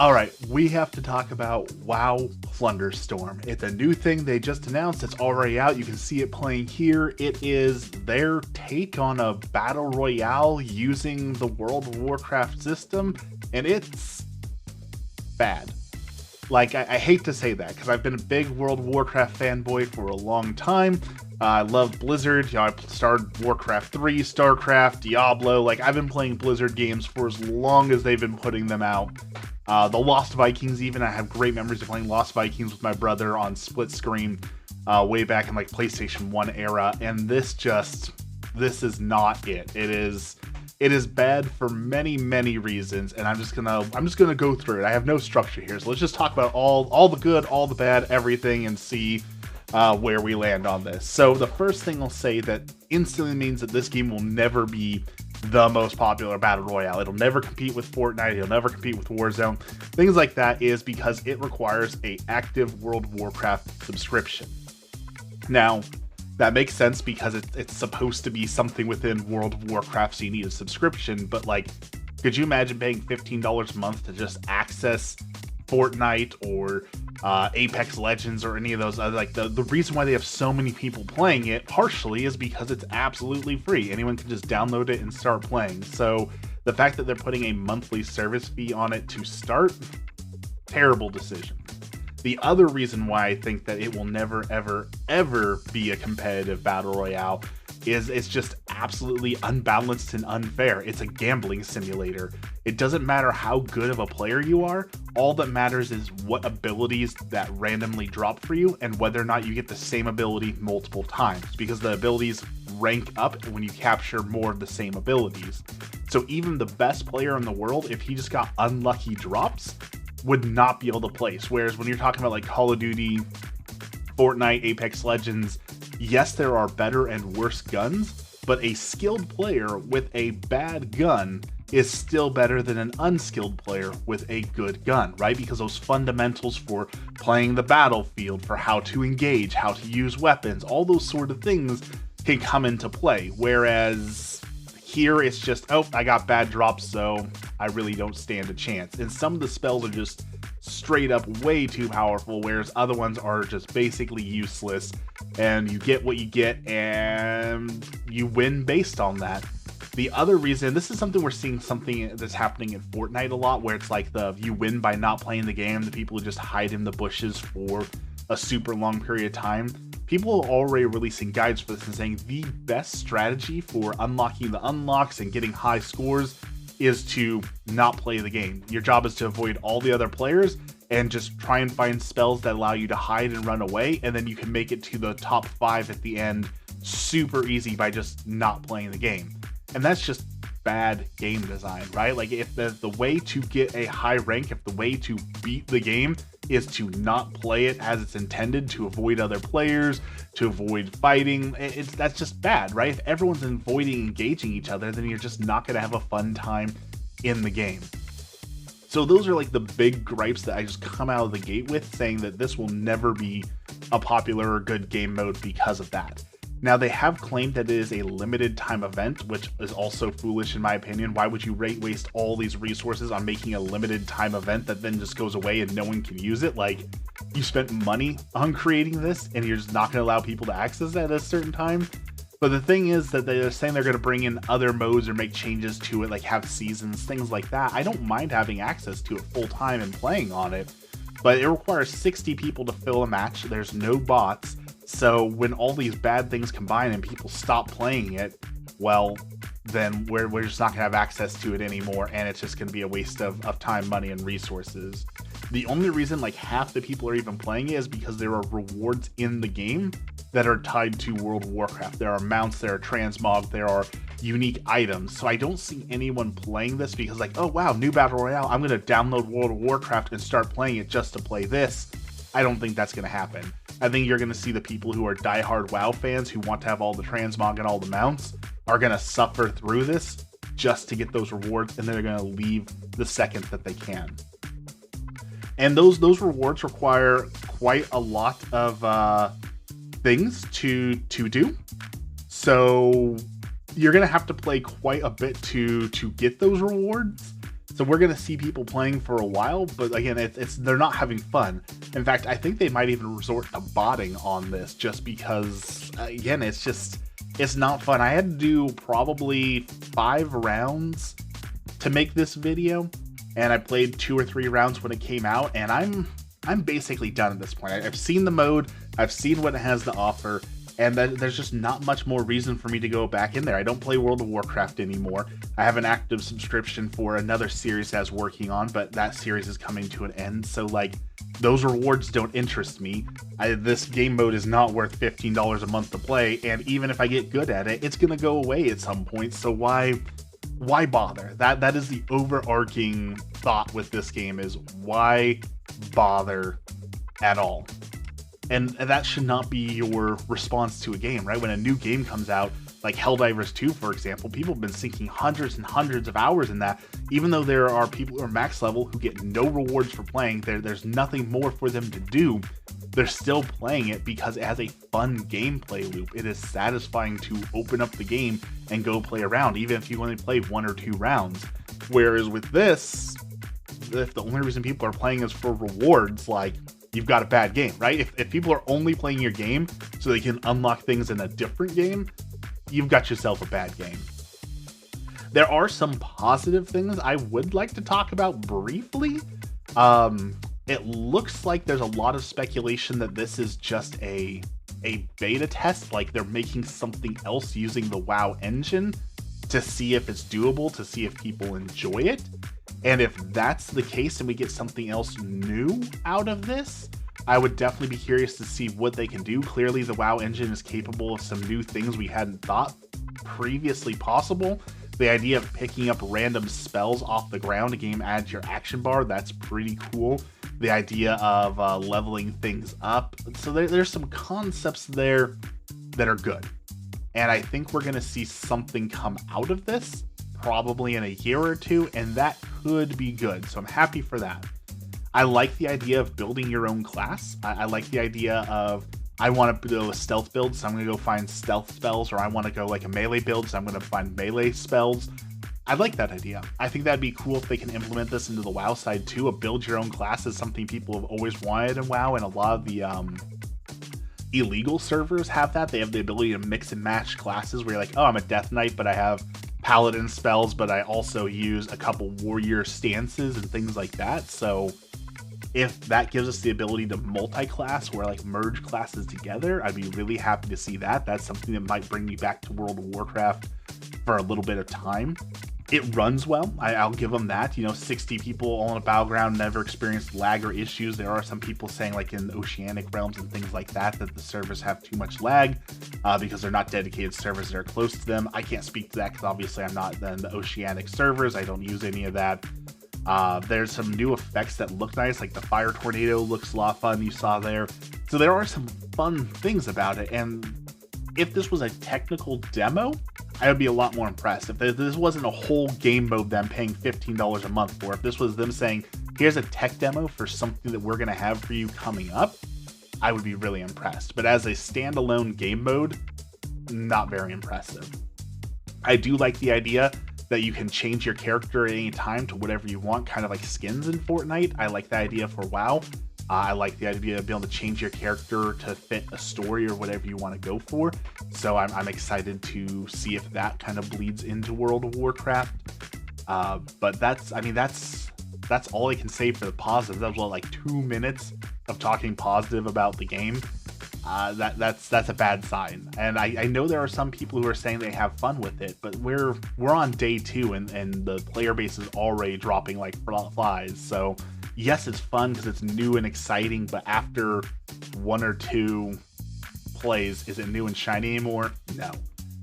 All right, we have to talk about WoW Plunderstorm. It's a new thing they just announced. It's already out. You can see it playing here. It is their take on a battle royale using the World of Warcraft system, and it's bad. Like, I hate to say that because I've been a big World of Warcraft fanboy for a long time. I love Blizzard. You know, I started Warcraft 3, StarCraft, Diablo. Like, I've been playing Blizzard games for as long as they've been putting them out. The Lost Vikings, even. I have great memories of playing Lost Vikings with my brother on split screen way back in like PlayStation 1 era. And this is not it. It is bad for many, many reasons, and I'm just gonna go through it. I have no structure here, so let's just talk about all the good, all the bad, everything, and see where we land on this. So the first thing I'll say that instantly means that this game will never be the most popular battle royale. It'll never compete with Fortnite. It'll never compete with Warzone. Things like that is because it requires a active World of Warcraft subscription. Now, that makes sense because it's supposed to be something within World of Warcraft, so you need a subscription. But like, could you imagine paying $15 a month to just access Fortnite or Apex Legends or any of those other, like the reason why they have so many people playing it partially is because it's absolutely free. Anyone can just download it and start playing. So the fact that they're putting a monthly service fee on it to start, terrible decision. The other reason why I think that it will never, ever, ever be a competitive battle royale is it's just absolutely unbalanced and unfair. It's a gambling simulator. It doesn't matter how good of a player you are. All that matters is what abilities that randomly drop for you and whether or not you get the same ability multiple times, because the abilities rank up when you capture more of the same abilities. So even the best player in the world, if he just got unlucky drops, would not be able to place. Whereas when you're talking about like Call of Duty, Fortnite, Apex Legends, yes, there are better and worse guns, but a skilled player with a bad gun is still better than an unskilled player with a good gun, right? Because those fundamentals for playing the battlefield, for how to engage, how to use weapons, all those sort of things can come into play. Whereas here it's just, oh, I got bad drops, so I really don't stand a chance. And some of the spells are just straight up way too powerful, whereas other ones are just basically useless, and you get what you get and you win based on that. The other reason, this is something we're seeing something that's happening in Fortnite a lot, where it's like you win by not playing the game, the people who just hide in the bushes for a super long period of time. People are already releasing guides for this and saying the best strategy for unlocking the unlocks and getting high scores is to not play the game. Your job is to avoid all the other players and just try and find spells that allow you to hide and run away, and then you can make it to the top 5 at the end super easy by just not playing the game. And that's just bad game design, right? Like, if the way to get a high rank, if the way to beat the game is to not play it as it's intended, to avoid other players, to avoid fighting, that's just bad, right? If everyone's avoiding engaging each other, then you're just not going to have a fun time in the game. So those are like the big gripes that I just come out of the gate with, saying that this will never be a popular or good game mode because of that. Now, they have claimed that it is a limited time event, which is also foolish in my opinion. Why would you waste all these resources on making a limited time event that then just goes away and no one can use it? Like, you spent money on creating this and you're just not going to allow people to access it at a certain time? But the thing is that they're saying they're going to bring in other modes or make changes to it, like have seasons, things like that. I don't mind having access to it full time and playing on it, but it requires 60 people to fill a match. There's no bots. So when all these bad things combine and people stop playing it, well, then we're just not going to have access to it anymore, and it's just going to be a waste of time, money, and resources. The only reason like half the people are even playing it is because there are rewards in the game that are tied to World of Warcraft. There are mounts, there are transmog, there are unique items. So I don't see anyone playing this because like, oh wow, new Battle Royale, I'm going to download World of Warcraft and start playing it just to play this. I don't think that's going to happen. I think you're going to see the people who are diehard WoW fans who want to have all the transmog and all the mounts are going to suffer through this just to get those rewards, and they're going to leave the second that they can. And those rewards require quite a lot of things to do. So you're going to have to play quite a bit to get those rewards. So we're going to see people playing for a while, but again, they're not having fun. In fact, I think they might even resort to botting on this just because, again, it's not fun. I had to do probably 5 rounds to make this video, and I played 2 or 3 rounds when it came out, and I'm basically done at this point. I've seen the mode, I've seen what it has to offer, and there's just not much more reason for me to go back in there. I don't play World of Warcraft anymore. I have an active subscription for another series I was working on, but that series is coming to an end, so like, those rewards don't interest me. This game mode is not worth $15 a month to play, and even if I get good at it, it's gonna go away at some point, so why bother? That is the overarching thought with this game, is why bother at all? And that should not be your response to a game, right? When a new game comes out, like Helldivers 2, for example, people have been sinking hundreds and hundreds of hours in that. Even though there are people who are max level who get no rewards for playing, there's nothing more for them to do. They're still playing it because it has a fun gameplay loop. It is satisfying to open up the game and go play around, even if you only play 1 or 2 rounds. Whereas with this, if the only reason people are playing is for rewards, like, you've got a bad game, right? If people are only playing your game so they can unlock things in a different game, you've got yourself a bad game. There are some positive things I would like to talk about briefly. It looks like there's a lot of speculation that this is just a beta test, like they're making something else using the WoW engine to see if it's doable, to see if people enjoy it. And if that's the case and we get something else new out of this, I would definitely be curious to see what they can do. Clearly, the WoW engine is capable of some new things we hadn't thought previously possible. The idea of picking up random spells off the ground, a game adds your action bar, that's pretty cool. The idea of leveling things up. So there's some concepts there that are good. And I think we're going to see something come out of this probably in a year or 2, and that could be good. So I'm happy for that. I like the idea of building your own class. I like the idea of, I want to do a stealth build, so I'm going to go find stealth spells, or I want to go like a melee build, so I'm going to find melee spells. I like that idea. I think that'd be cool if they can implement this into the WoW side too. A build your own class is something people have always wanted in WoW, and a lot of the illegal servers have that. They have the ability to mix and match classes where you're like, oh, I'm a death knight, but I have paladin spells, but I also use a couple warrior stances and things like that. So if that gives us the ability to multi-class, where like merge classes together, I'd be really happy to see that. That's something that might bring me back to World of Warcraft for a little bit of time. It runs well. I'll give them that. 60 people all on a battleground, never experienced lag or issues. There are some people saying, like in oceanic realms and things like that, that the servers have too much lag because they're not dedicated servers that are close to them. I can't speak to that because obviously I'm not in the oceanic servers. I don't use any of that. There's some new effects that look nice, like the fire tornado looks a lot of fun, you saw there. So there are some fun things about it, and if this was a technical demo, I would be a lot more impressed. If this wasn't a whole game mode that I'm paying $15 a month for, if this was them saying, here's a tech demo for something that we're going to have for you coming up, I would be really impressed. But as a standalone game mode, not very impressive. I do like the idea that you can change your character at any time to whatever you want, kind of like skins in Fortnite. I like the idea for WoW. I like the idea of being able to change your character to fit a story or whatever you want to go for. So I'm excited to see if that kind of bleeds into World of Warcraft. But that's all I can say for the positives. That was like 2 minutes of talking positive about the game. That's a bad sign. And I know there are some people who are saying they have fun with it, but we're on day 2 and the player base is already dropping like flies. So yes, it's fun because it's new and exciting, but after 1 or 2 plays, is it new and shiny anymore? No.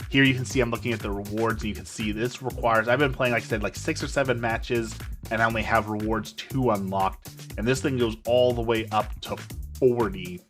Here you can see I'm looking at the rewards, and you can see this requires, I've been playing, like I said, like 6 or 7 matches, and I only have rewards 2 unlocked, and this thing goes all the way up to 40.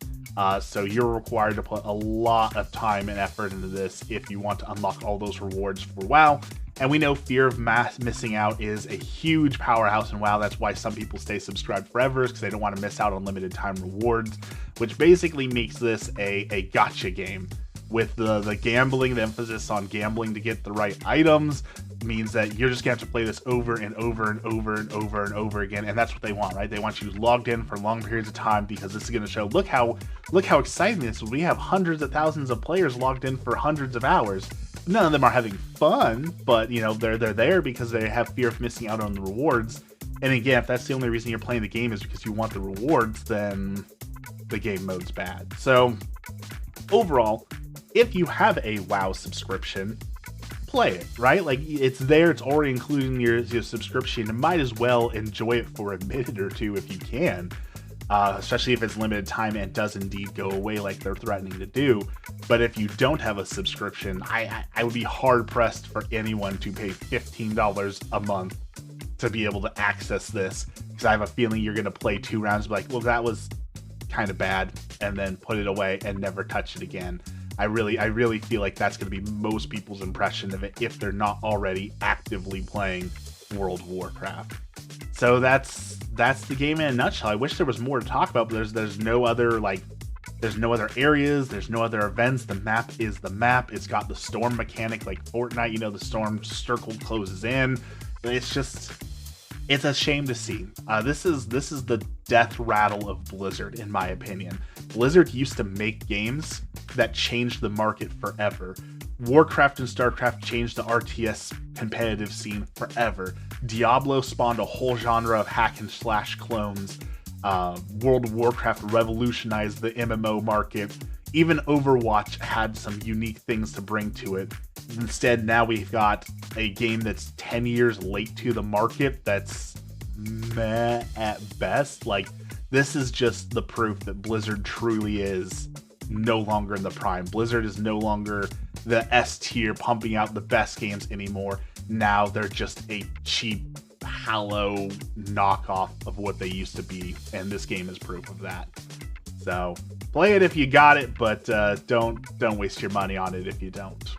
So you're required to put a lot of time and effort into this if you want to unlock all those rewards for WoW. And we know fear of missing out is a huge powerhouse in WoW. That's why some people stay subscribed forever, because they don't want to miss out on limited time rewards, which basically makes this a gacha game, with the gambling, the emphasis on gambling to get the right items means that you're just gonna have to play this over and over and over and over and over again, and that's what they want, right? They want you logged in for long periods of time because this is gonna show, look how exciting this is. We have hundreds of thousands of players logged in for hundreds of hours. None of them are having fun, but you know, they're there because they have fear of missing out on the rewards. And again, if that's the only reason you're playing the game is because you want the rewards, then the game mode's bad. So overall, if you have a WoW subscription, play it, right? Like, it's there, it's already included in your subscription. You might as well enjoy it for a minute or two if you can, especially if it's limited time and does indeed go away like they're threatening to do. But if you don't have a subscription, I would be hard pressed for anyone to pay $15 a month to be able to access this, because I have a feeling you're going to play 2 rounds and be like, well, that was kind of bad, and then put it away and never touch it again. I really feel like that's going to be most people's impression of it if they're not already actively playing World of Warcraft. So that's the game in a nutshell. I wish there was more to talk about, but there's no other, like, there's no other areas, there's no other events. The map is the map. It's got the storm mechanic like Fortnite, you know, the storm circle closes in. It's just, it's a shame to see. This is the death rattle of Blizzard, in my opinion. Blizzard used to make games that changed the market forever. Warcraft and StarCraft changed the RTS competitive scene forever. Diablo spawned a whole genre of hack and slash clones. World of Warcraft revolutionized the MMO market. Even Overwatch had some unique things to bring to it. Instead, now we've got a game that's 10 years late to the market that's meh at best. Like, this is just the proof that Blizzard truly is no longer in the prime. Blizzard is no longer the S tier pumping out the best games anymore. Now they're just a cheap, hollow knockoff of what they used to be, and this game is proof of that. So play it if you got it, but don't waste your money on it if you don't.